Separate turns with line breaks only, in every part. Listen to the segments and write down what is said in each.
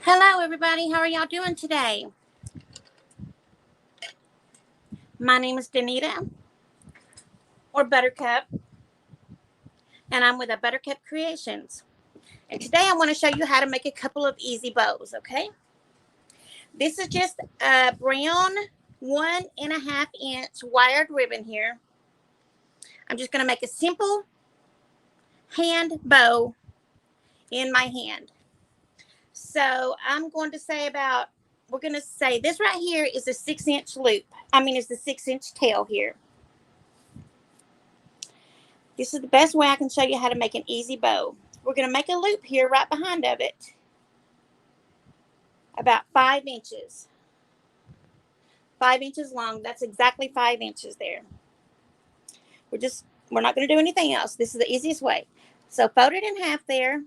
Hello, everybody. How are y'all doing today? My name is Danita, or Buttercup, and I'm with a Buttercup Creations. And today I want to show you how to make a couple of easy bows, okay? This is just a brown 1.5-inch wired ribbon here. I'm just going to make a simple hand bow in my hand. So I'm going to say we're going to say this right here is a 6-inch loop. Is the 6-inch tail here. This is the best way I can show you how to make an easy bow. We're going to make a loop here right behind of it, about 5 inches. 5 inches long. That's exactly 5 inches there. We're not going to do anything else. This is the easiest way. So fold it in half there.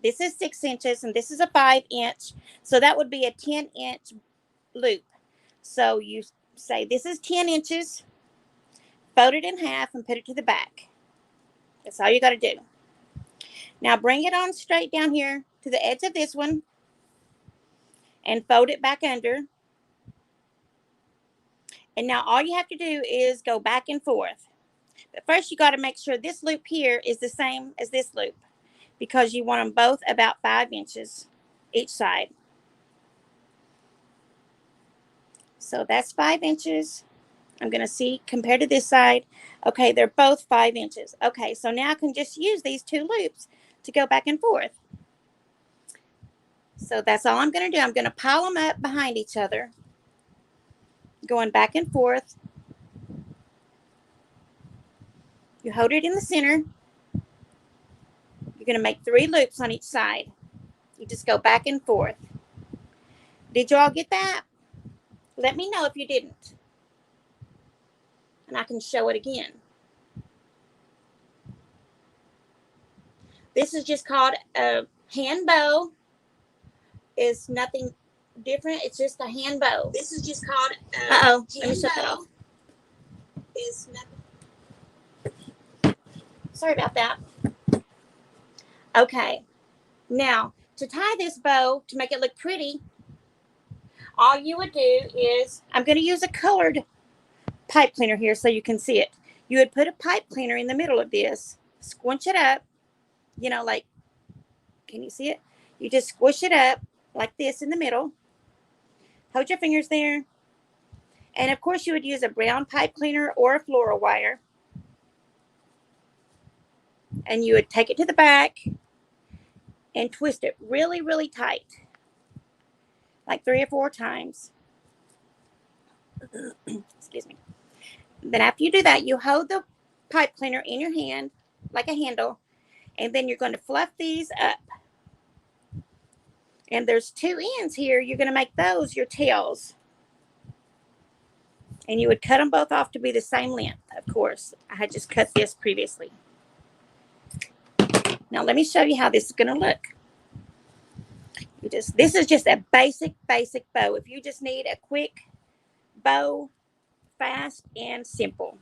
This is 6 inches and this is a 5-inch. So that would be a 10-inch loop. So you say this is 10 inches, fold it in half and put it to the back. That's all you got to do. Now bring it on straight down here to the edge of this one and fold it back under. And now all you have to do is go back and forth. But first you got to make sure this loop here is the same as this loop, because you want them both about 5 inches each side. So that's 5 inches. I'm going to see compared to this side. Okay, they're both 5 inches. Okay, so now I can just use these two loops to go back and forth. So that's all I'm going to do. I'm going to pile them up behind each other, going back and forth. You hold it in the center. You're going to make 3 loops on each side. You just go back and forth. Did you all get that? Let me know if you didn't, and I can show it again. This is just called a hand bow. It's nothing different. It's just a hand bow.
This is just called
let me shut that off.
Is nothing.
Sorry about that. Okay. Now, to tie this bow, to make it look pretty, all you would do is, I'm going to use a colored pipe cleaner here so you can see it. You would put a pipe cleaner in the middle of this, squinch it up, like, can you see it? You just squish it up like this in the middle. Hold your fingers there. And of course you would use a brown pipe cleaner or a floral wire. And you would take it to the back and twist it really, really tight, like 3 or 4 times. Excuse me. Then after you do that, you hold the pipe cleaner in your hand like a handle, and then you're going to fluff these up. And there's 2 ends here. You're going to make those your tails. And you would cut them both off to be the same length, of course. I had just cut this previously. Now let me show you how this is going to look. This is just a basic bow. If you just need a quick bow, fast and simple.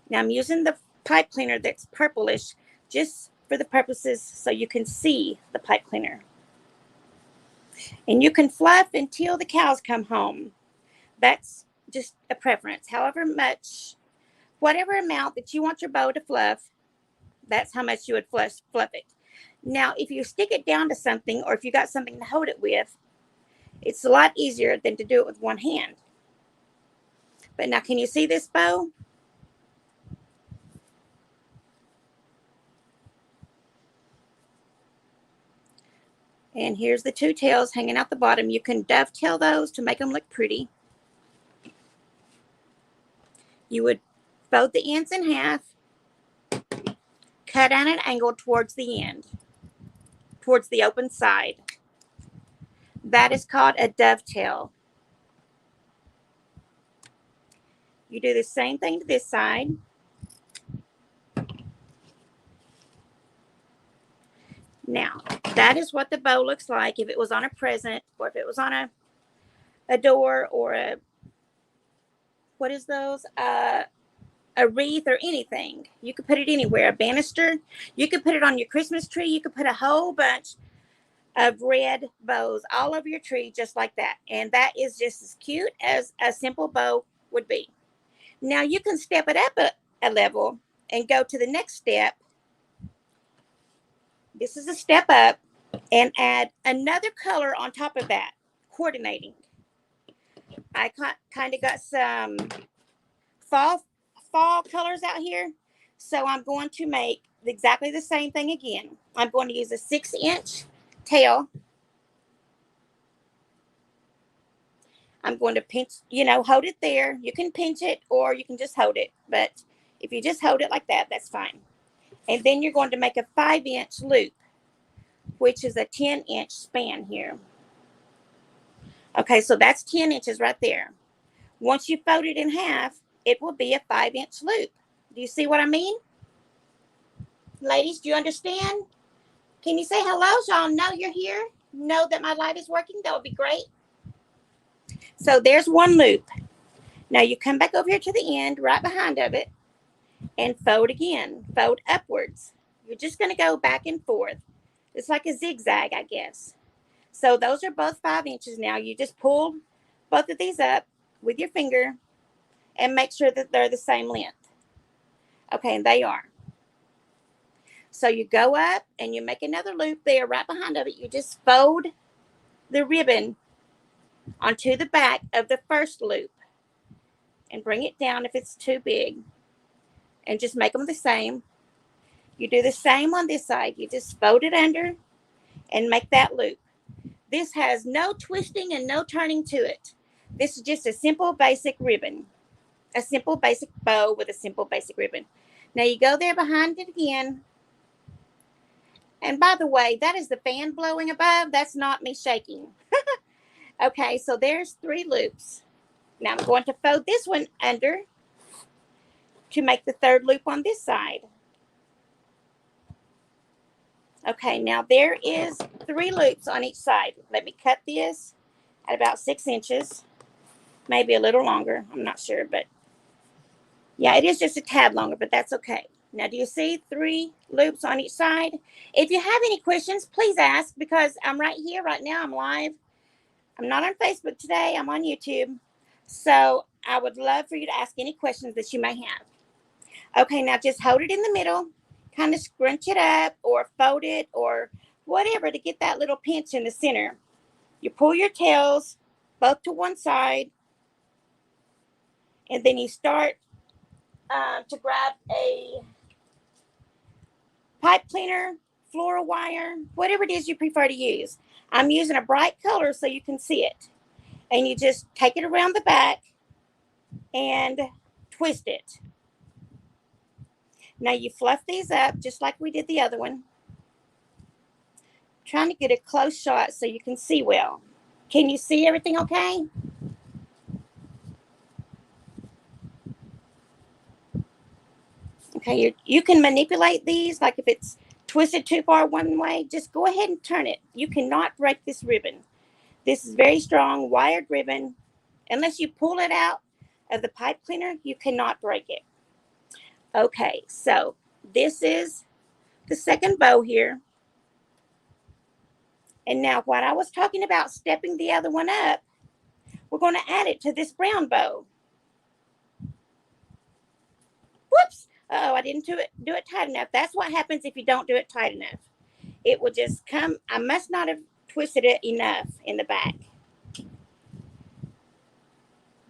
Now I'm using the pipe cleaner that's purplish just for the purposes so you can see the pipe cleaner. And you can fluff until the cows come home. That's just a preference. However much, whatever amount that you want your bow to fluff, that's how much you would fluff it. Now, if you stick it down to something, or if you got something to hold it with, it's a lot easier than to do it with one hand. But now, can you see this bow? And here's the 2 tails hanging out the bottom. You can dovetail those to make them look pretty. You would fold the ends in half, cut at an angle towards the end, towards the open side. That is called a dovetail. You do the same thing to this side. Now, that is what the bow looks like if it was on a present, or if it was on a door, or a, what is those? a wreath or anything. You could put it anywhere, a banister. You could put it on your Christmas tree. You could put a whole bunch of red bows all over your tree just like that. And that is just as cute as a simple bow would be. Now you can step it up a level and go to the next step. This is a step up, and add another color on top of that, coordinating. I kind of got some fall fall colors out here. So I'm going to make exactly the same thing again. I'm going to use a 6-inch tail. I'm going to pinch, hold it there. You can pinch it or you can just hold it. But if you just hold it like that, that's fine. And then you're going to make a 5-inch loop, which is a 10-inch span here. Okay, so that's 10 inches right there. Once you fold it in half, it will be a 5-inch loop. Do you see what I mean? Ladies, do you understand? Can you say hello so I'll know you're here? Know that my light is working? That would be great. So there's one loop. Now you come back over here to the end, right behind of it, and fold again. Fold upwards. You're just going to go back and forth. It's like a zigzag, I guess. So those are both 5 inches now. You just pull both of these up with your finger and make sure that they're the same length. Okay, and they are. So you go up and you make another loop there right behind of it. You just fold the ribbon onto the back of the first loop and bring it down if it's too big, and just make them the same. You do the same on this side. You just fold it under and make that loop. This has no twisting and no turning to it. This is just a simple basic ribbon, a simple basic bow with a simple basic ribbon. Now you go there behind it again. And by the way, that is the fan blowing above. That's not me shaking. Okay, so there's 3 loops. Now I'm going to fold this one under to make the 3rd loop on this side. Okay, now there is 3 loops on each side. Let me cut this at about 6 inches, maybe a little longer. I'm not sure, but yeah, it is just a tad longer, but that's okay. Now, do you see 3 loops on each side? If you have any questions, please ask, because I'm right here right now. I'm live. I'm not on Facebook today. I'm on YouTube. So I would love for you to ask any questions that you may have. Okay, now just hold it in the middle, kind of scrunch it up or fold it or whatever to get that little pinch in the center. You pull your tails both to one side, and then you start to grab a pipe cleaner, floral wire, whatever it is you prefer to use. I'm using a bright color so you can see it. And you just take it around the back and twist it. Now you fluff these up just like we did the other one. Trying to get a close shot so you can see well. Can you see everything okay? Okay, you can manipulate these, like if it's twisted too far one way, just go ahead and turn it. You cannot break this ribbon. This is very strong wired ribbon. Unless you pull it out of the pipe cleaner, you cannot break it. Okay, so this is the second bow here. And now what I was talking about stepping the other one up, we're going to add it to this brown bow. Whoops. Oh, I didn't do it tight enough. That's what happens if you don't do it tight enough. It will just come. I must not have twisted it enough in the back. But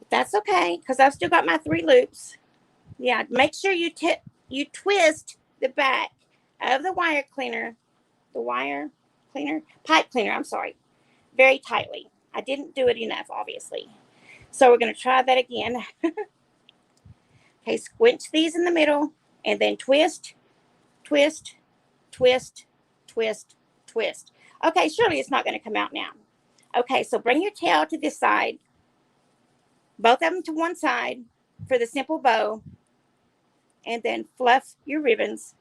that's okay, because I've still got my 3 loops. Yeah, make sure you twist the back of the pipe cleaner, I'm sorry, very tightly. I didn't do it enough, obviously. So we're going to try that again. Okay, squinch these in the middle and then twist, twist, twist, twist, twist. Okay, surely it's not going to come out now. Okay, so bring your tail to this side, both of them to one side for the simple bow, and then fluff your ribbons.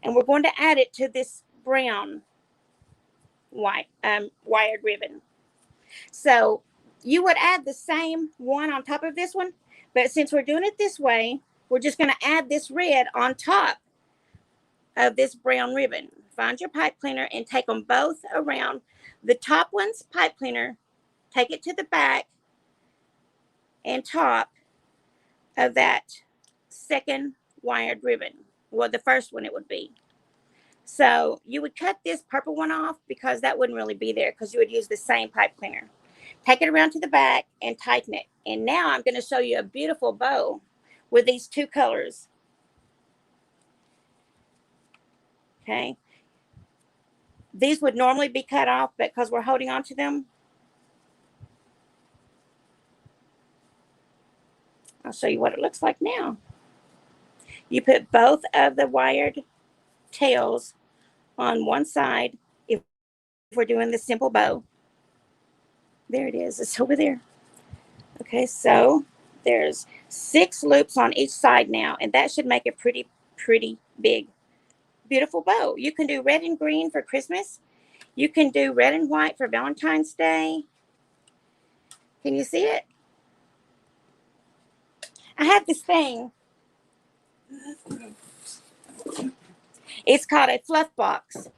And we're going to add it to this brown wired ribbon. So You would add the same one on top of this one, but since we're doing it this way, we're just going to add this red on top of this brown ribbon. Find your pipe cleaner and take them both around. The top one's pipe cleaner, take it to the back and top of that second wired ribbon. Well, the first one it would be. So you would cut this purple one off because that wouldn't really be there because you would use the same pipe cleaner. Take it around to the back and tighten it. And now I'm going to show you a beautiful bow with these two colors. Okay. These would normally be cut off, but because we're holding on to them, I'll show you what it looks like now. You put both of the wired tails on one side if we're doing the simple bow. There it is. It's over there. Okay, so there's 6 loops on each side now, and that should make a pretty big, beautiful bow. You can do red and green for Christmas. You can do red and white for Valentine's Day. Can you see it? I have this thing. It's called a fluff box.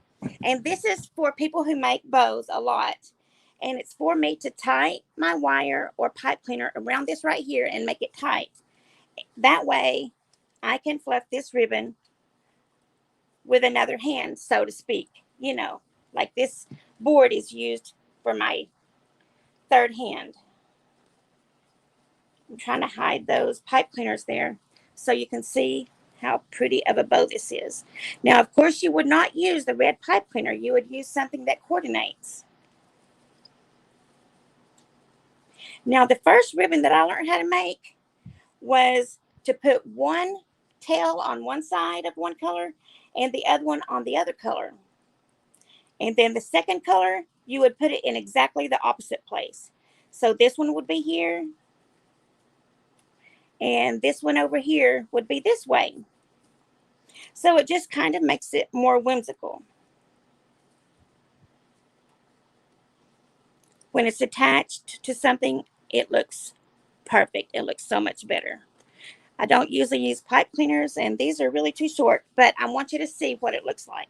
And this is for people who make bows a lot. And it's for me to tie my wire or pipe cleaner around this right here and make it tight. That way, I can fluff this ribbon with another hand, so to speak. You know, like this board is used for my third hand. I'm trying to hide those pipe cleaners there so you can see how pretty of a bow this is. Now, of course, you would not use the red pipe cleaner. You would use something that coordinates. Now, the first ribbon that I learned how to make was to put one tail on one side of one color and the other one on the other color. And then the second color, you would put it in exactly the opposite place. So this one would be here, and this one over here would be this way. So it just kind of makes it more whimsical. When it's attached to something, it looks perfect. It looks so much better. I don't usually use pipe cleaners, and these are really too short, but I want you to see what it looks like.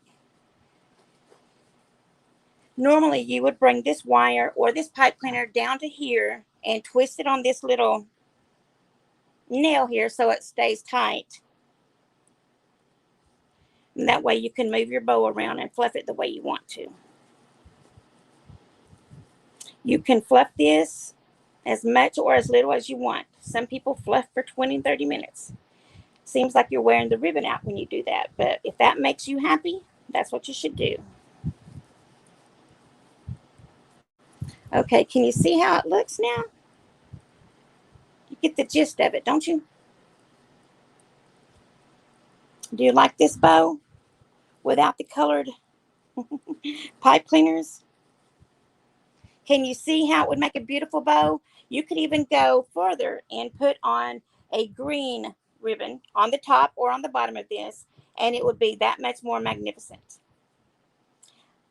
Normally, you would bring this wire or this pipe cleaner down to here and twist it on this little nail here so it stays tight. And that way you can move your bow around and fluff it the way you want to. You can fluff this as much or as little as you want. Some people fluff for 20, 30 minutes. Seems like you're wearing the ribbon out when you do that, but if that makes you happy, that's what you should do. Okay, can you see how it looks now? You get the gist of it, don't you? Do you like this bow without the colored pipe cleaners? Can you see how it would make a beautiful bow? You could even go further and put on a green ribbon on the top or on the bottom of this, and it would be that much more magnificent.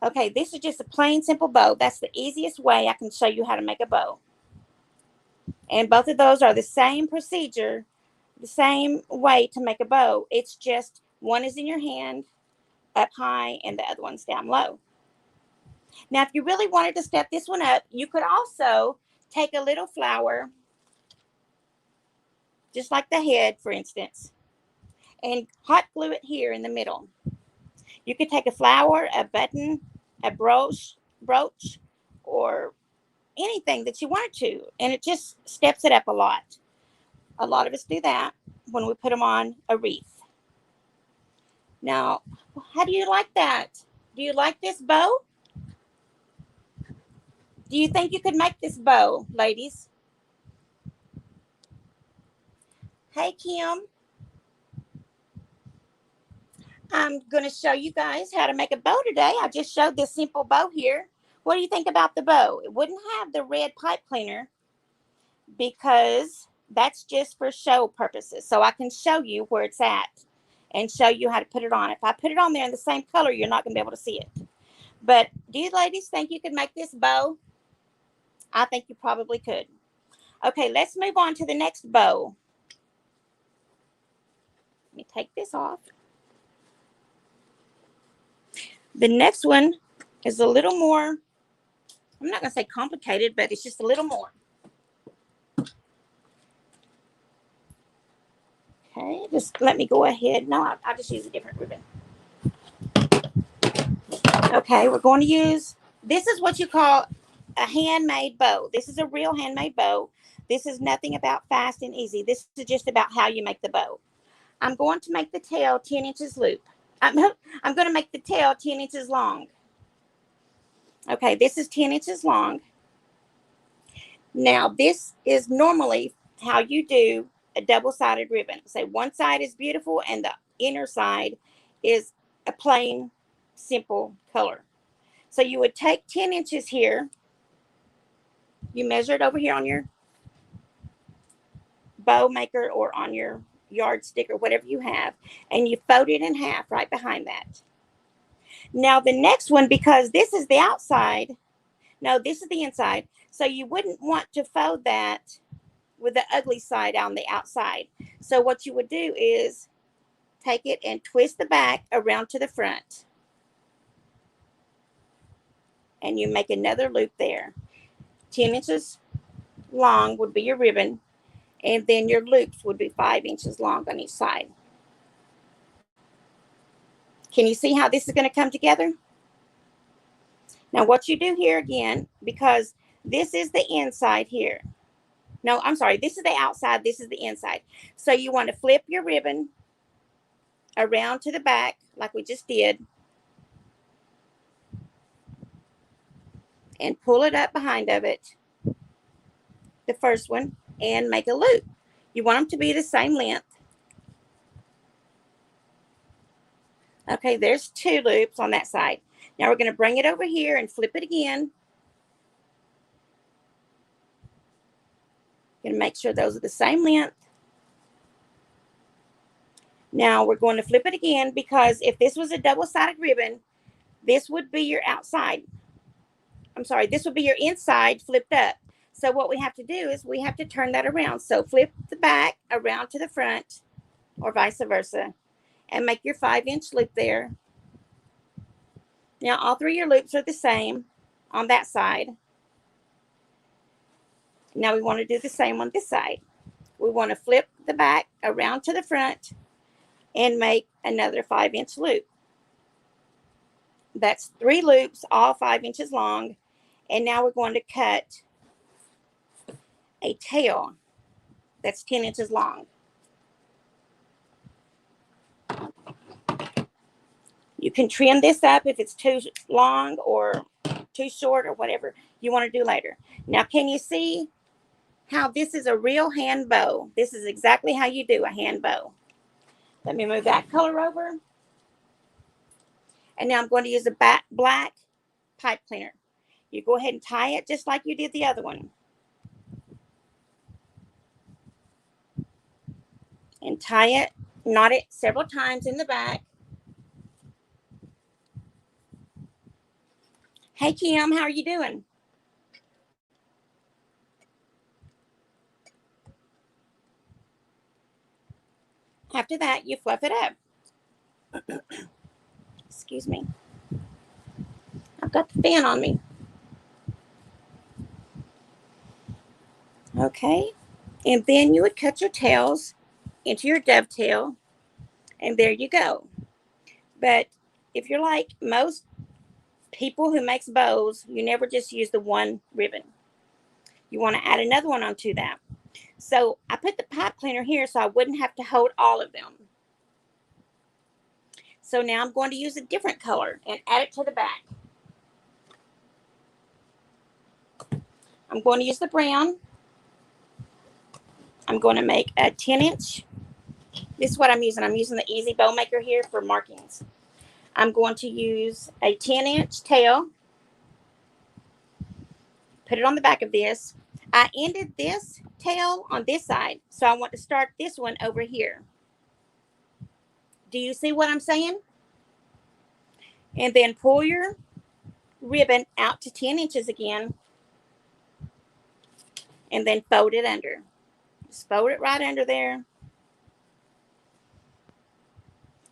Okay, this is just a plain simple bow. That's the easiest way I can show you how to make a bow. And both of those are the same procedure, the same way to make a bow. It's just one is in your hand up high and the other one's down low. Now, if you really wanted to step this one up, you could also take a little flower, just like the head, for instance, and hot glue it here in the middle. You could take a flower, a button, a brooch, or anything that you wanted to, and it just steps it up a lot. A lot of us do that when we put them on a wreath. Now, how do you like that? Do you like this bow? Do you think you could make this bow, ladies? Hey, Kim. I'm going to show you guys how to make a bow today. I just showed this simple bow here. What do you think about the bow? It wouldn't have the red pipe cleaner because that's just for show purposes. So I can show you where it's at and show you how to put it on. If I put it on there in the same color, you're not going to be able to see it. But do you ladies think you could make this bow? I think you probably could. Okay, let's move on to the next bow. Let me take this off. The next one is a little more, I'm not going to say complicated, but it's just a little more. Okay, just let me go ahead. No, I'll just use a different ribbon. Okay, we're going to use, this is what you call a handmade bow. This is a real handmade bow. This is nothing about fast and easy. This is just about how you make the bow. I'm going to make the tail 10 inches loop. I'm going to make the tail 10 inches long. Okay, this is 10 inches long. Now, this is normally how you do a double-sided ribbon. Say one side is beautiful and the inner side is a plain, simple color. So you would take 10 inches here. You measure it over here on your bow maker or on your yardstick or whatever you have, and you fold it in half right behind that. Now, the next one, because this is the outside, no, this is the inside, so you wouldn't want to fold that with the ugly side on the outside. So what you would do is take it and twist the back around to the front. And you make another loop there. 10 inches long would be your ribbon. And then your loops would be 5 inches long on each side. Can you see how this is going to come together? Now what you do here again, because this is the inside here. No, I'm sorry. This is the outside. This is the inside. So you want to flip your ribbon around to the back like we just did. And pull it up behind of it. The first one. And make a loop. You want them to be the same length. Okay, there's 2 loops on that side. Now we're going to bring it over here and flip it again. Going to make sure those are the same length. Now we're going to flip it again, because if this was a double-sided ribbon, this would be your outside. I'm sorry, this would be your inside flipped up. So what we have to do is we have to turn that around. So flip the back around to the front, or vice versa, and make your 5-inch loop there. Now all 3 of your loops are the same on that side. Now we want to do the same on this side. We want to flip the back around to the front and make another 5-inch loop. That's 3 loops, all 5 inches long. And now we're going to cut a tail that's 10 inches long. You can trim this up if it's too long or too short or whatever you want to do later. Now, can you see how this is a real hand bow? This is exactly how you do a hand bow. Let me move that color over. And now I'm going to use a black pipe cleaner. You go ahead and tie it just like you did the other one. And tie it, knot it several times in the back. Hey, Kim, how are you doing? After that, you fluff it up. Excuse me. I've got the fan on me. Okay. And then you would cut your tails into your dovetail. And there you go. But if you're like most people who makes bows, you never just use the one ribbon. You want to add another one onto that. So I put the pipe cleaner here so I wouldn't have to hold all of them. So now I'm going to use a different color and add it to the back. I'm going to use the brown. I'm going to make a 10-inch. This is what I'm using. I'm using the Easy Bow Maker here for markings. I'm going to use a 10-inch tail. Put it on the back of this. I ended this tail on this side, so I want to start this one over here. Do you see what I'm saying? And then pull your ribbon out to 10 inches again. and then fold it under. Just fold it right under there.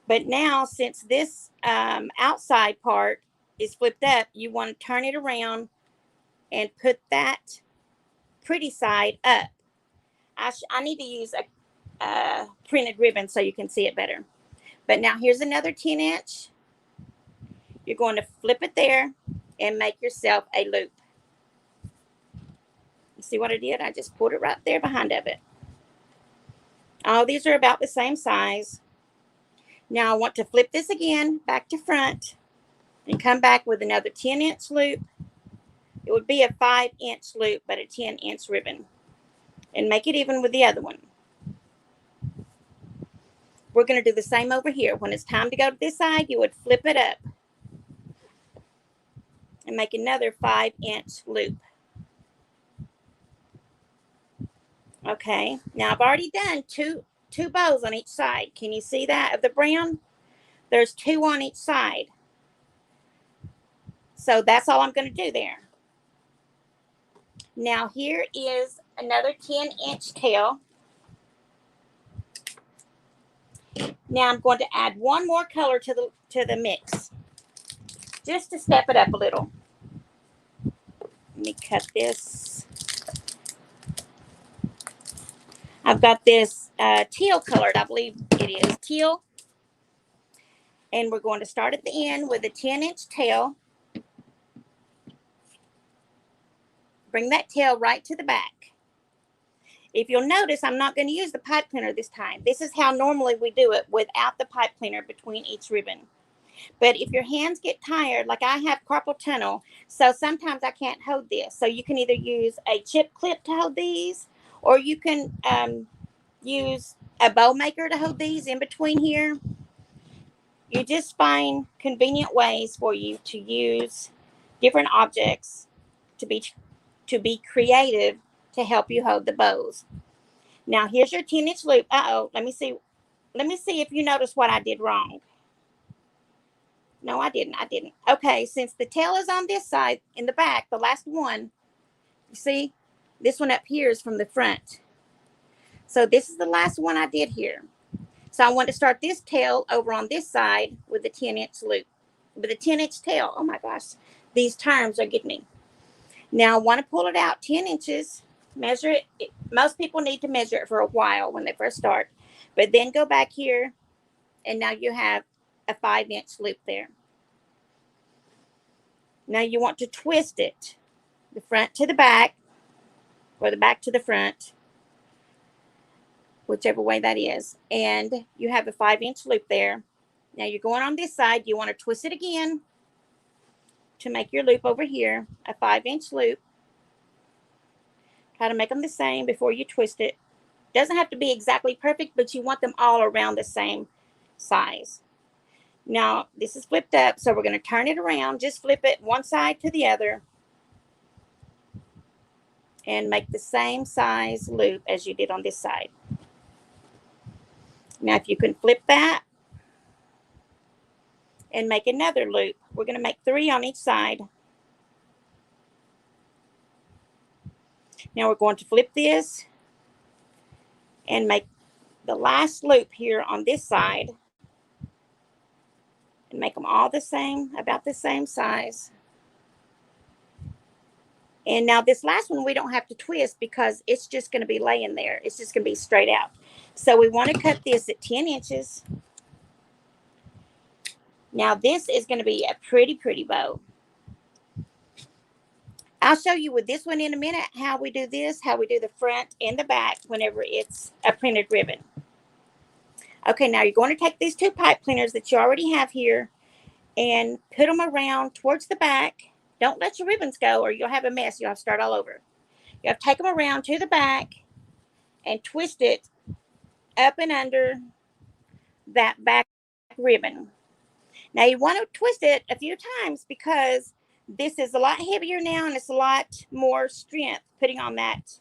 But now, since this outside part is flipped up, you want to turn it around and put that pretty side up. I need to use a printed ribbon so you can see it better. But now here's another 10-inch. You're going to flip it there and make yourself a loop. You see what I did? I just pulled it right there behind of it. All these are about the same size. Now I want to flip this again back to front and come back with another 10-inch loop. It would be a 5-inch loop, but a 10-inch ribbon. And make it even with the other one. We're going to do the same over here. When it's time to go to this side, you would flip it up and make another 5-inch loop. Okay, now I've already done two bows on each side. Can you see that of the brown? There's 2 on each side. So that's all I'm going to do there. Now here is another 10-inch tail. Now I'm going to add one more color to the mix, just to step it up a little. Let me cut this. I've got this teal colored, I believe it is teal. And we're going to start at the end with a 10-inch tail. Bring that tail right to the back. If you'll notice, I'm not going to use the pipe cleaner this time. This is how normally we do it without the pipe cleaner between each ribbon. But if your hands get tired, like I have carpal tunnel, so sometimes I can't hold this. So you can either use a chip clip to hold these, or you can use a bow maker to hold these in between here. You just find convenient ways for you to use different objects to be creative to help you hold the bows. Now here's your 10-inch loop. Let me see if you notice what I did wrong. No, I didn't. Okay, since the tail is on this side in the back, the last one, you see, this one up here is from the front. So this is the last one I did here. So I want to start this tail over on this side with a 10-inch loop, with a 10-inch tail. Oh my gosh, these terms are getting me. Now I want to pull it out 10 inches, measure it. Most people need to measure it for a while when they first start, but then go back here, and now you have a 5-inch loop there. Now you want to twist it, the front to the back, or the back to the front, whichever way that is. And you have a 5-inch loop there. Now you're going on this side. You want to twist it again to make your loop over here, a 5-inch loop. Try to make them the same before you twist it. Doesn't have to be exactly perfect, but you want them all around the same size. Now this is flipped up, so we're going to turn it around. Just flip it one side to the other and make the same size loop as you did on this side. Now if you can flip that and make another loop, we're going to make 3 on each side. Now we're going to flip this and make the last loop here on this side and make them all the same, about the same size. And now this last one we don't have to twist because it's just going to be laying there. It's just going to be straight out. So we want to cut this at 10 inches. Now this is going to be a pretty bow. I'll show you with this one in a minute how we do this, how we do the front and the back whenever it's a printed ribbon. Okay, now you're going to take these 2 pipe cleaners that you already have here and put them around towards the back. Don't let your ribbons go or you'll have a mess. You'll have to start all over. You have to take them around to the back and twist it up and under that back ribbon. Now you want to twist it a few times because this is a lot heavier now and it's a lot more strength putting on that.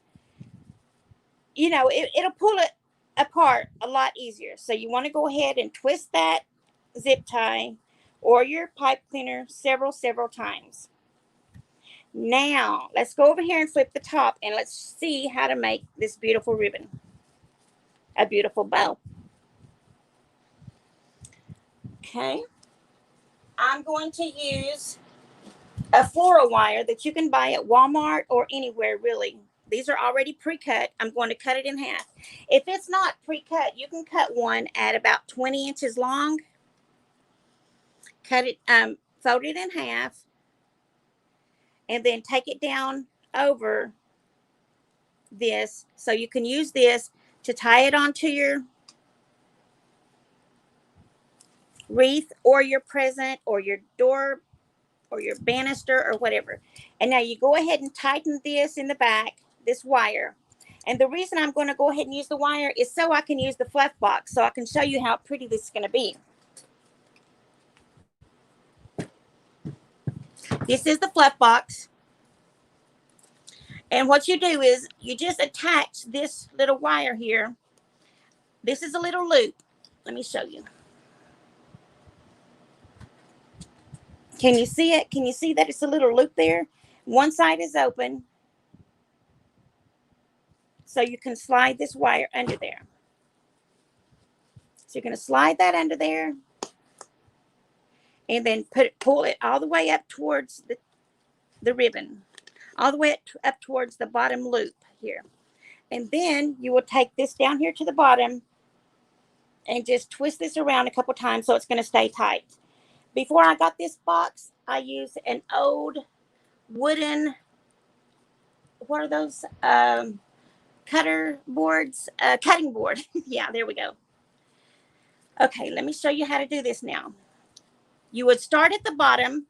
You know, it'll pull it apart a lot easier. So you want to go ahead and twist that zip tie or your pipe cleaner several times. Now, let's go over here and flip the top and let's see how to make this beautiful ribbon. A beautiful bow. Okay. I'm going to use a floral wire that you can buy at Walmart or anywhere, really. These are already pre-cut. I'm going to cut it in half. If it's not pre-cut, you can cut one at about 20 inches long. Cut it, fold it in half, and then take it down over this so you can use this to tie it onto your wreath or your present or your door or your banister or whatever. And now you go ahead and tighten this in the back, this wire. And the reason I'm going to go ahead and use the wire is so I can use the fluff box, so I can show you how pretty this is going to be. This is the fluff box. And what you do is you just attach this little wire here. This is a little loop. Let me show you. Can you see it? Can you see that it's a little loop there? One side is open. So you can slide this wire under there. So you're going to slide that under there. And then pull it all the way up towards the ribbon. All the way up towards the bottom loop here. And then you will take this down here to the bottom and just twist this around a couple times so it's going to stay tight. Before I got this box, I used an old wooden, what are those? Cutter boards, cutting board. Yeah, there we go. Okay, let me show you how to do this now. You would start at the bottom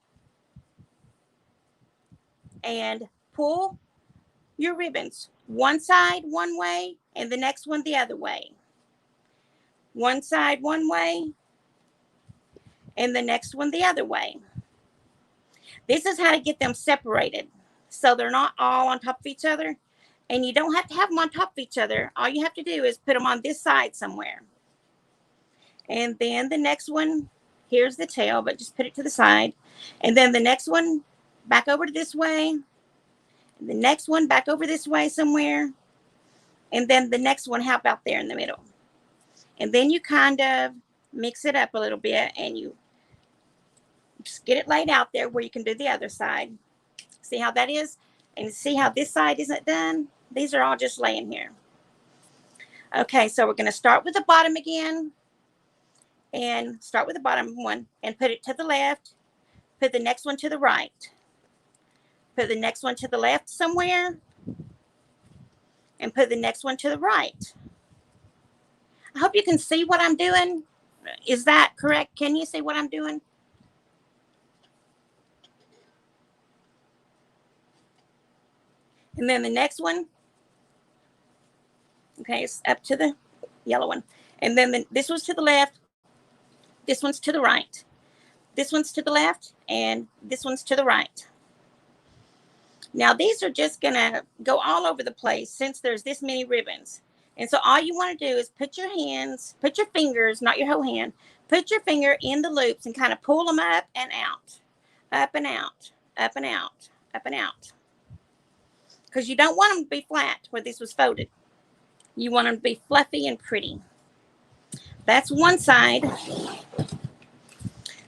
and pull your ribbons. One side one way and the next one the other way. One side one way and the next one the other way. This is how to get them separated so they're not all on top of each other. And you don't have to have them on top of each other. All you have to do is put them on this side somewhere. And then the next one, here's the tail, but just put it to the side. And then the next one back over to this way. And the next one back over this way somewhere. And then the next one, how about there in the middle? And then you kind of mix it up a little bit and you just get it laid out there where you can do the other side. See how that is? And see how this side isn't done? These are all just laying here. Okay, so we're going to start with the bottom again. And start with the bottom one and put it to the left. Put the next one to the right. Put the next one to the left somewhere. And put the next one to the right. I hope you can see what I'm doing. Is that correct? Can you see what I'm doing? And then the next one. Okay, it's up to the yellow one. And then this one's to the left. This one's to the right. This one's to the left. And this one's to the right. Now, these are just going to go all over the place since there's this many ribbons. And so all you want to do is put your hands, put your fingers, not your whole hand, put your finger in the loops and kind of pull them up and out, up and out, up and out, up and out. Because you don't want them to be flat where this was folded. You want them to be fluffy and pretty. That's one side.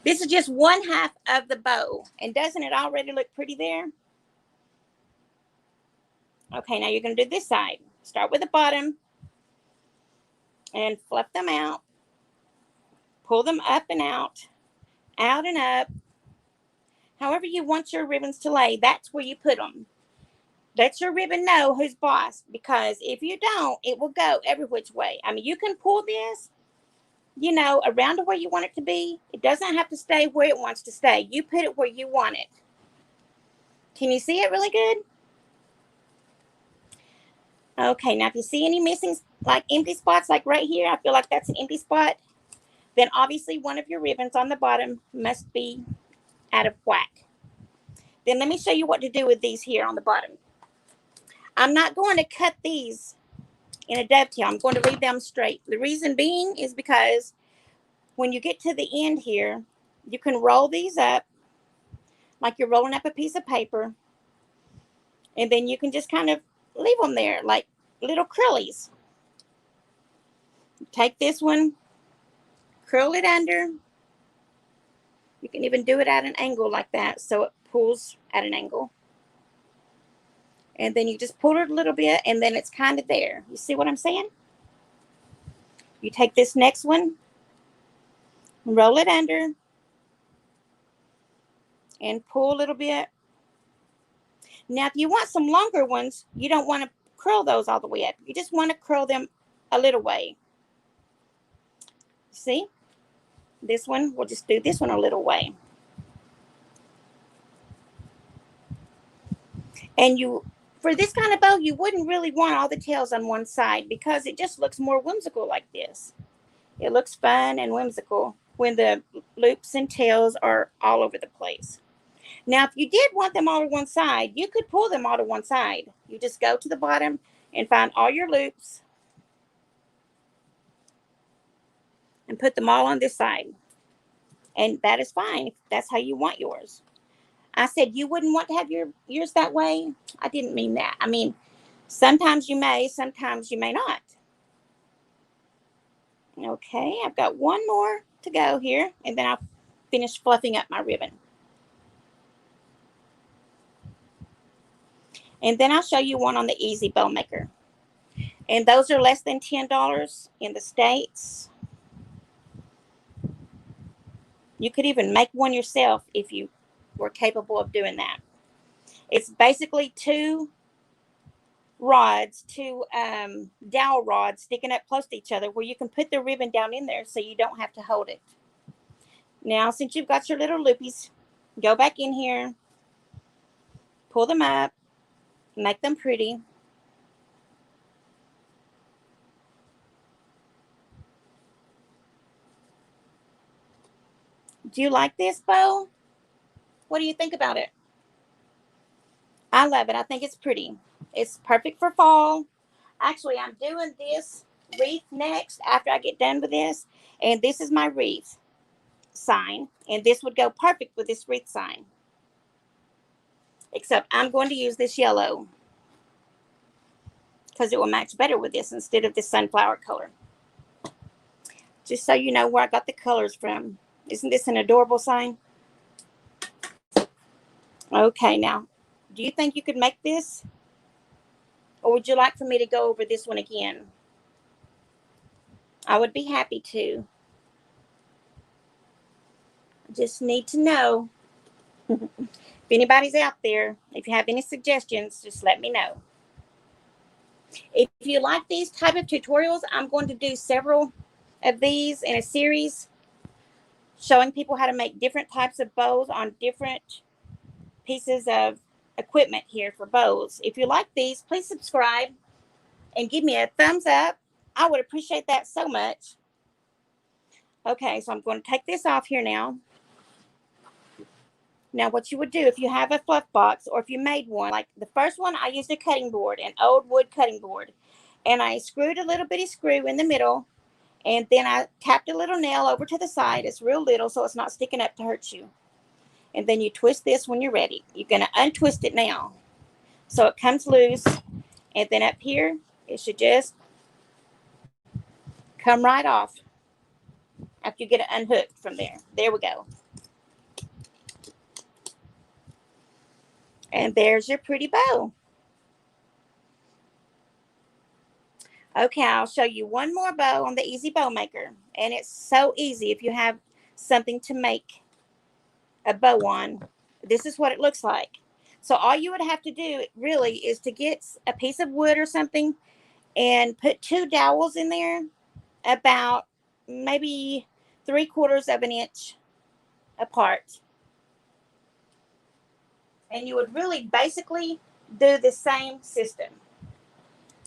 This is just one half of the bow. And doesn't it already look pretty there? Okay, now you're going to do this side. Start with the bottom and fluff them out. Pull them up and out and up. However you want your ribbons to lay, that's where you put them. Let your ribbon know who's boss, because if you don't, it will go every which way. I mean, you can pull this, you know, around to where you want it to be. It doesn't have to stay where it wants to stay. You put it where you want it. Can you see it really good? Okay, now if you see any missing, like empty spots, like right here, I feel like that's an empty spot, then obviously one of your ribbons on the bottom must be out of whack. Then let me show you what to do with these here on the bottom. I'm not going to cut these in a dovetail. I'm going to leave them straight. The reason being is because when you get to the end here, you can roll these up like you're rolling up a piece of paper. And then you can just kind of leave them there like little curlies. Take this one, curl it under. You can even do it at an angle like that so it pulls at an angle. And then you just pull it a little bit and then it's kind of there. You see what I'm saying? You take this next one, roll it under, and pull a little bit. Now, if you want some longer ones, you don't want to curl those all the way up. You just want to curl them a little way. See? This one, we'll just do this one a little way. And for this kind of bow, you wouldn't really want all the tails on one side because it just looks more whimsical like this. It looks fun and whimsical when the loops and tails are all over the place. Now, if you did want them all to one side, you could pull them all to one side. You just go to the bottom and find all your loops and put them all on this side. And that is fine if that's how you want yours. I said you wouldn't want to have yours that way. I didn't mean that. I mean, sometimes you may, sometimes you may not. Okay, I've got one more to go here, and then I'll finish fluffing up my ribbon. And then I'll show you one on the Easy Bow Maker. And those are less than $10 in the States. You could even make one yourself if you were capable of doing that. It's basically two rods, two dowel rods sticking up close to each other where you can put the ribbon down in there so you don't have to hold it. Now, since you've got your little loopies, go back in here, pull them up, make them pretty. Do you like this bow? What do you think about it? I love it. I think it's pretty. It's perfect for fall. Actually, I'm doing this wreath next after I get done with this. And this is my wreath sign. And this would go perfect with this wreath sign. Except I'm going to use this yellow because it will match better with this instead of this sunflower color. Just so you know where I got the colors from. Isn't this an adorable sign? Okay, now, do you think you could make this? Or would you like for me to go over this one again? I would be happy to. I just need to know. If anybody's out there, if you have any suggestions, just let me know. If you like these type of tutorials, I'm going to do several of these in a series showing people how to make different types of bows on different pieces of equipment here for bows. If you like these, please subscribe and give me a thumbs up. I would appreciate that so much. Okay, so I'm going to take this off here now. Now, what you would do if you have a fluff box or if you made one, like the first one, I used a cutting board, an old wood cutting board. And I screwed a little bitty screw in the middle. And then I tapped a little nail over to the side. It's real little, so it's not sticking up to hurt you. And then you twist this when you're ready. You're going to untwist it now. So it comes loose. And then up here, it should just come right off after you get it unhooked from there. There we go. And there's your pretty bow. Okay, I'll show you one more bow on the Easy Bow Maker. And it's so easy if you have something to make a bow on. This is what it looks like. So all you would have to do really is to get a piece of wood or something and put two dowels in there about maybe 3/4 of an inch apart. And you would really basically do the same system.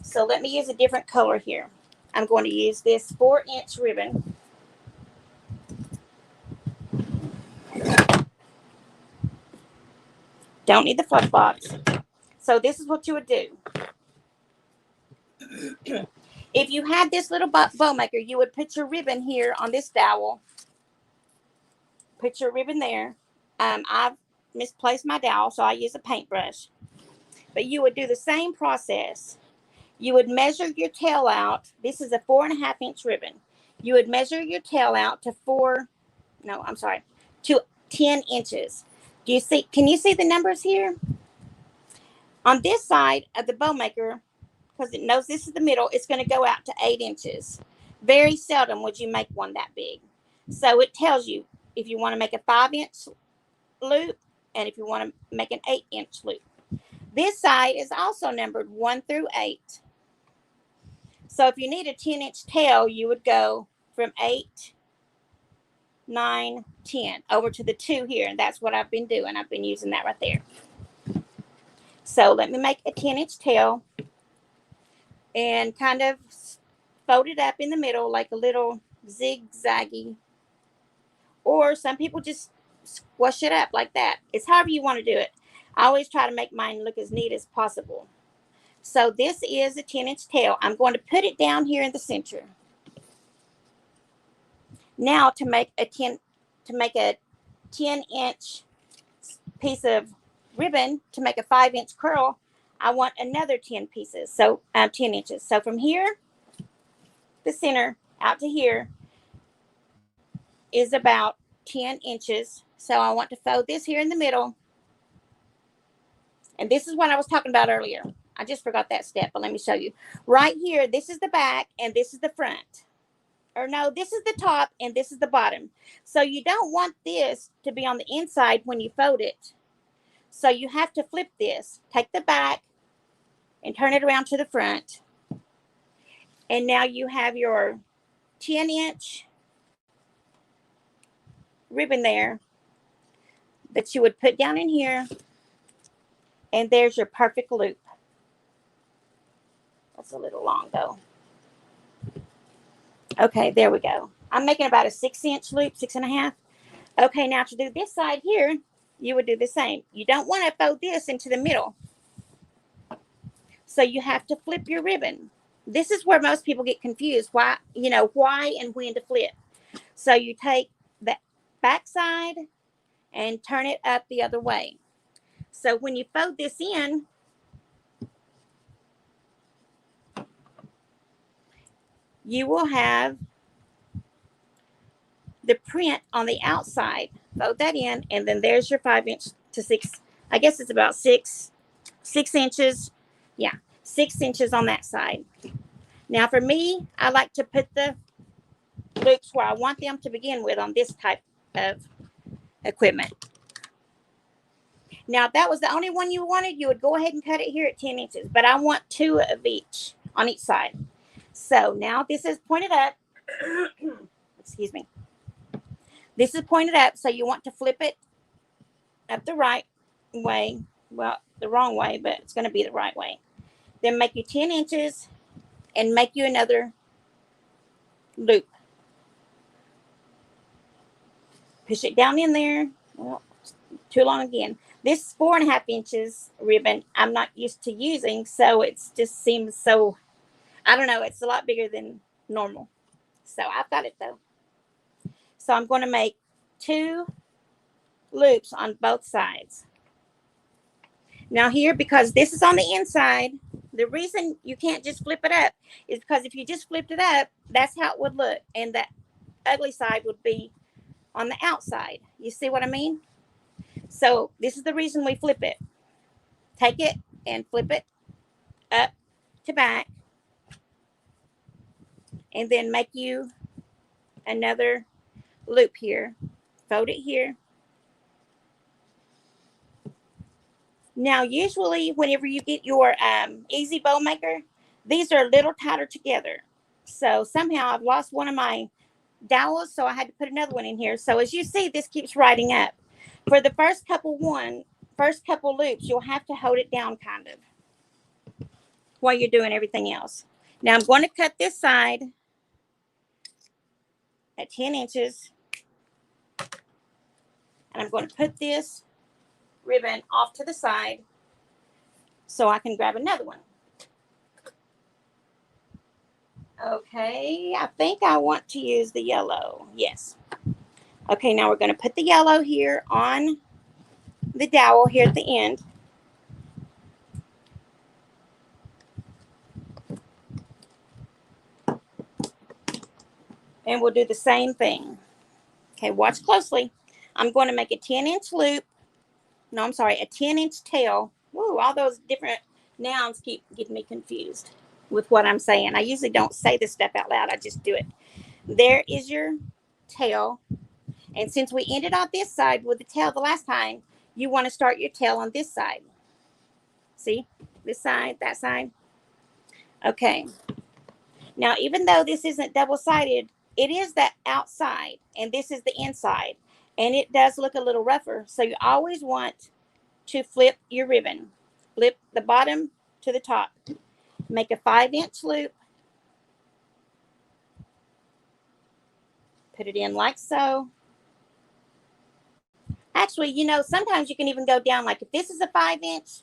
So let me use a different color here. I'm going to use this 4-inch ribbon. Don't need the fluff box. So this is what you would do. If you had this little bow maker, you would put your ribbon here on this dowel. Put your ribbon there. I've misplaced my dowel, so I use a paintbrush. But you would do the same process. You would measure your tail out. This is a 4.5-inch ribbon. You would measure your tail out to to 10 inches. Do you see? Can you see the numbers here? On this side of the bow maker, because it knows this is the middle, it's going to go out to 8 inches. Very seldom would you make one that big. So it tells you if you want to make a 5-inch loop and if you want to make an 8-inch loop. This side is also numbered 1 through 8. So if you need a 10-inch tail, you would go from 8, 9, 10 over to the 2 here. And that's what I've been doing. I've been using that right there. So let me make a 10-inch tail and kind of fold it up in the middle like a little zigzaggy. Or some people just squash it up like that. It's however you want to do it. I always try to make mine look as neat as possible. So this is a 10-inch tail. I'm going to put it down here in the center. Now to make a 10-inch piece of ribbon, to make a 5-inch curl, I want another 10 pieces. So 10 inches. So from here, the center out to here is about 10 inches. So I want to fold this here in the middle. And this is what I was talking about earlier. I just forgot that step, but let me show you. Right here, this is the back and this is the front. Or no, this is the top and this is the bottom. So you don't want this to be on the inside when you fold it. So you have to flip this. Take the back and turn it around to the front. And now you have your 10-inch ribbon there that you would put down in here. And there's your perfect loop. That's a little long though. Okay, there we go. I'm making about a 6-inch loop, 6.5. Okay, now to do this side here, you would do the same. You don't want to fold this into the middle. So you have to flip your ribbon. This is where most people get confused. Why and when to flip. So you take the back side and turn it up the other way. So when you fold this in, you will have the print on the outside. Fold that in, and then there's your 5-inch to 6. I guess it's about 6 inches. Yeah, 6 inches on that side. Now for me, I like to put the loops where I want them to begin with on this type of equipment. Now, if that was the only one you wanted, you would go ahead and cut it here at 10 inches. But I want 2 of each on each side. So now this is pointed up. Excuse me. This is pointed up, so you want to flip it up the right way. Well, the wrong way, but it's going to be the right way. Then make you 10 inches and make you another loop. Push it down in there. Well, too long again. This 4.5 inches ribbon I'm not used to using, so it just seems so, I don't know, it's a lot bigger than normal. So I've got it though. So I'm going to make 2 loops on both sides. Now here, because this is on the inside, the reason you can't just flip it up is because if you just flipped it up, that's how it would look. And that ugly side would be on the outside. You see what I mean? So this is the reason we flip it. Take it and flip it up to back. And then make you another loop here. Fold it here. Now, usually whenever you get your easy bow maker, these are a little tighter together. So somehow I've lost one of my dowels, so I had to put another one in here. So as you see, this keeps riding up. For the first couple loops, you'll have to hold it down kind of while you're doing everything else. Now I'm going to cut this side at 10 inches. And I'm going to put this ribbon off to the side so I can grab another one. Okay, I think I want to use the yellow. Yes. Okay, now we're going to put the yellow here on the dowel here at the end. And we'll do the same thing. Okay, watch closely. I'm going to make a 10-inch loop. No, I'm sorry, a 10-inch tail. Woo, all those different nouns keep getting me confused with what I'm saying. I usually don't say this stuff out loud. I just do it. There is your tail. And since we ended on this side with the tail the last time, you want to start your tail on this side. See? This side, that side. Okay. Now, even though this isn't double-sided, it is the outside, and this is the inside. And it does look a little rougher. So you always want to flip your ribbon. Flip the bottom to the top. Make a 5-inch loop. Put it in like so. Actually, you know, sometimes you can even go down, like if this is a 5-inch,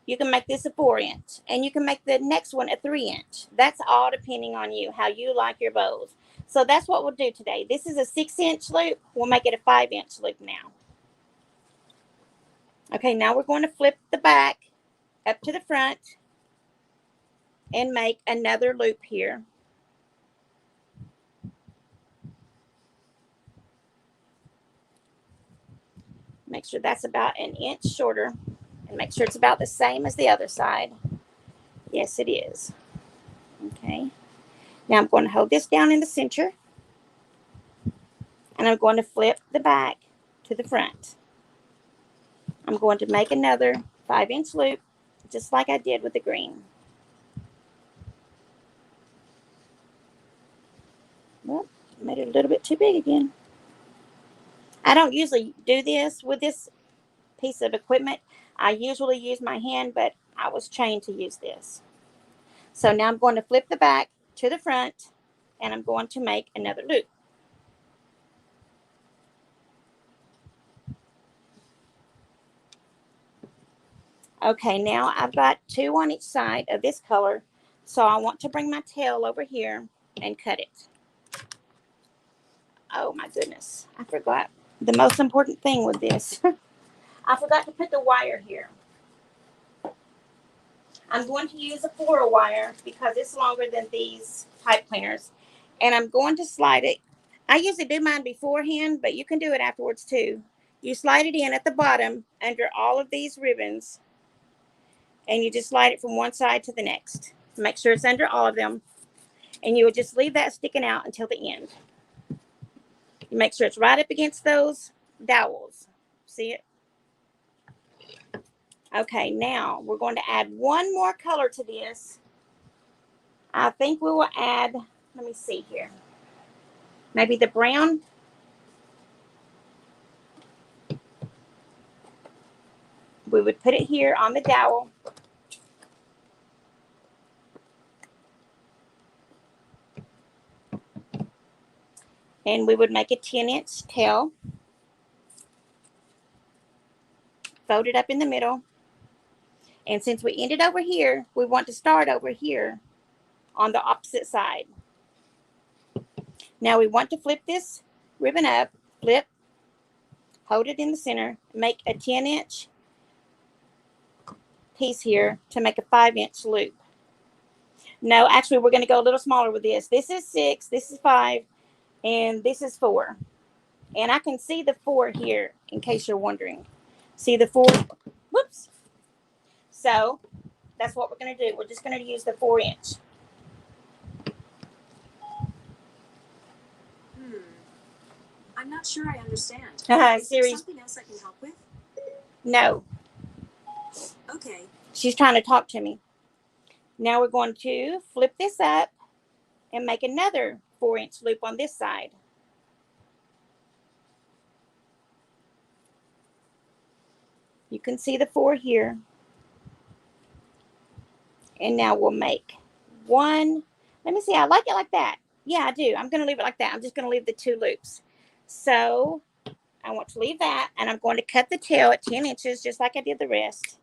you can make this a 4-inch, and you can make the next one a 3-inch. That's all depending on you, how you like your bows. So that's what we'll do today. This is a 6-inch loop. We'll make it a 5-inch loop now. Okay, now we're going to flip the back up to the front and make another loop here. Make sure that's about an inch shorter, and make sure it's about the same as the other side. Yes, it is. Okay. Now I'm going to hold this down in the center, and I'm going to flip the back to the front. I'm going to make another 5-inch loop, just like I did with the green. Well, made it a little bit too big again. I don't usually do this with this piece of equipment. I usually use my hand, but I was trained to use this. So now I'm going to flip the back to the front, and I'm going to make another loop. Okay, now I've got 2 on each side of this color, so I want to bring my tail over here and cut it. Oh my goodness, I forgot the most important thing with this. I forgot to put the wire here. I'm going to use a floral wire because it's longer than these pipe cleaners, and I'm going to slide it. I usually do mine beforehand, but you can do it afterwards too. You slide it in at the bottom under all of these ribbons, and you just slide it from one side to the next. Make sure it's under all of them, and you will just leave that sticking out until the end. You make sure it's right up against those dowels. See it? Okay, now we're going to add one more color to this. I think we will add, let me see here, maybe the brown. We would put it here on the dowel. And we would make a 10-inch tail. Fold it up in the middle. And since we ended over here, we want to start over here on the opposite side. Now we want to flip this ribbon up, flip, hold it in the center, make a 10-inch piece here to make a 5-inch loop. No, actually, we're going to go a little smaller with this. This is 6, this is 5, and this is 4. And I can see the 4 here in case you're wondering. See the 4? Whoops. So that's what we're going to do. We're just going to use the 4-inch.
I'm not sure I understand. Is
Siri.
there something else I can help with?
No.
Okay.
She's trying to talk to me. Now we're going to flip this up and make another 4-inch loop on this side. You can see the 4 here. And now we'll make one. Let me see. I like it like that. Yeah, I do. I'm going to leave it like that. I'm just going to leave the 2 loops. So I want to leave that, and I'm going to cut the tail at 10 inches just like I did the rest.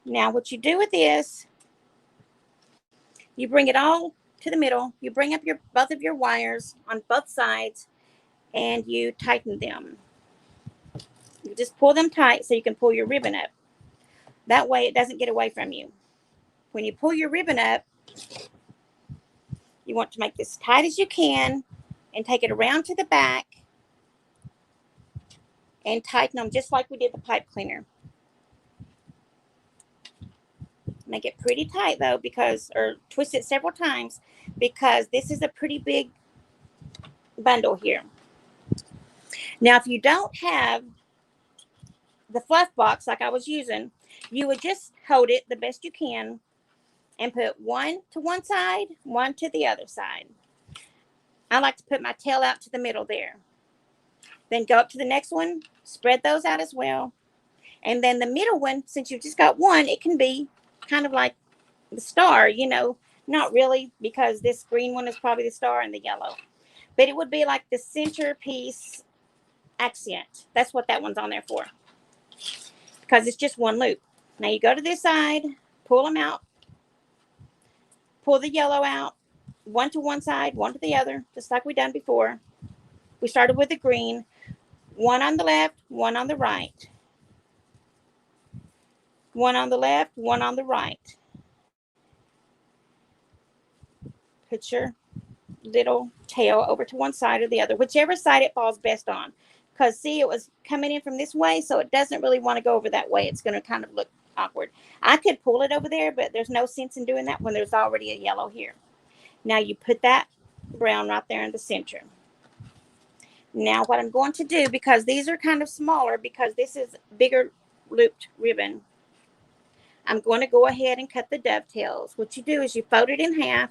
Now what you do with this, you bring it all to the middle. You bring up both of your wires on both sides, and you tighten them. You just pull them tight so you can pull your ribbon up. That way it doesn't get away from you. When you pull your ribbon up, You want to make this tight as you can and take it around to the back and tighten them just like we did the pipe cleaner. Make it pretty tight though, or twist it several times, because this is a pretty big bundle here. Now, if you don't have the fluff box like I was using, you would just hold it the best you can and put one to one side, one to the other side. I like to put my tail out to the middle there. Then go up to the next one, spread those out as well. And then the middle one, since you've just got one, it can be kind of like the star, you know, not really, because this green one is probably the star and the yellow. But it would be like the centerpiece accent. That's what that one's on there for, because it's just one loop. Now you go to this side, pull them out, pull the yellow out, one to one side, one to the other, just like we done before. We started with the green, one on the left, one on the right. One on the left, one on the right. Put your little tail over to one side or the other, whichever side it falls best on. Because see, it was coming in from this way, so it doesn't really want to go over that way. It's going to kind of look awkward. I could pull it over there, but there's no sense in doing that when there's already a yellow here. Now you put that brown right there in the center. Now what I'm going to do, because these are kind of smaller, because this is bigger looped ribbon, I'm going to go ahead and cut the dovetails. What you do is you fold it in half,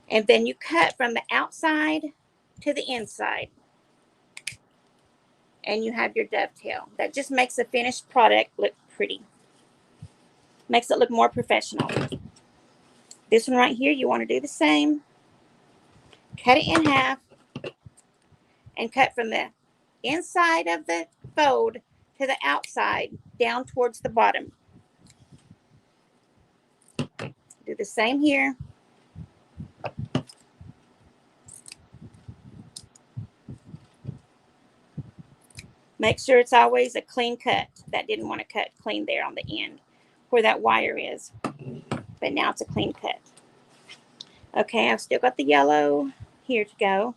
and then you cut from the outside to the inside. And you have your dovetail. That just makes the finished product look pretty. Makes it look more professional. This one right here, you want to do the same. Cut it in half and cut from the inside of the fold to the outside down towards the bottom. Do the same here. Make sure it's always a clean cut. That didn't want to cut clean there on the end where that wire is. But now it's a clean cut. Okay, I've still got the yellow here to go.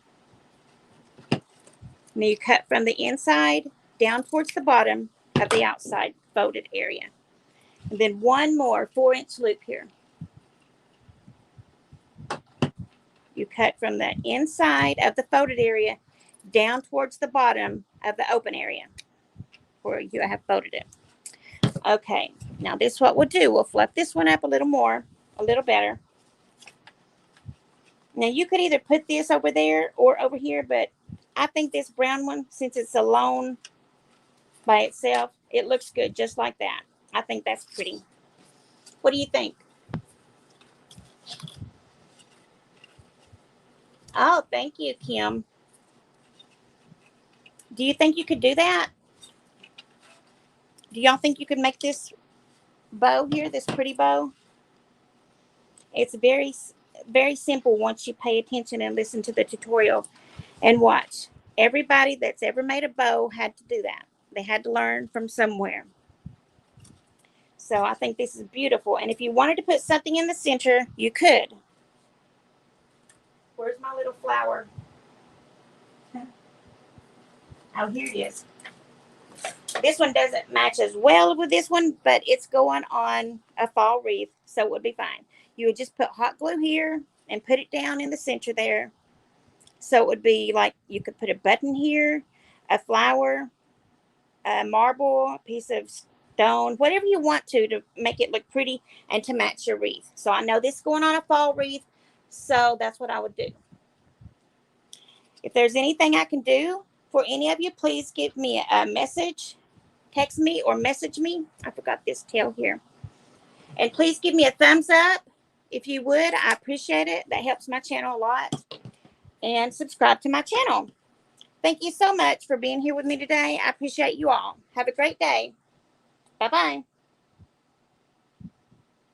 Now you cut from the inside down towards the bottom of the outside folded area. And then one more 4-inch loop here. You cut from the inside of the folded area down towards the bottom of the open area where you have folded it. Okay, now this is what we'll do. We'll fluff this one up a little more, a little better. Now you could either put this over there or over here, but I think this brown one, since it's alone by itself, it looks good just like that. I think that's pretty. What do you think? Oh, thank you, Kim. Do you think you could do that? Do y'all think you could make this bow here, this pretty bow? It's very, very simple once you pay attention and listen to the tutorial and watch. Everybody that's ever made a bow had to do that. They had to learn from somewhere. So I think this is beautiful. And if you wanted to put something in the center, you could. Where's my little flower? Oh, here it is. This one doesn't match as well with this one, but it's going on a fall wreath, so it would be fine. You would just put hot glue here and put it down in the center there. So it would be like you could put a button here, a flower, a marble, a piece of stone, whatever you want to make it look pretty and to match your wreath. So I know this is going on a fall wreath, so that's what I would do. If there's anything I can do for any of you, please give me a message, text me or message me. I forgot this tail here. And please give me a thumbs up if you would. I appreciate it. That helps my channel a lot. And subscribe to my channel. Thank you so much for being here with me today. I appreciate you all. Have a great day. Bye-bye.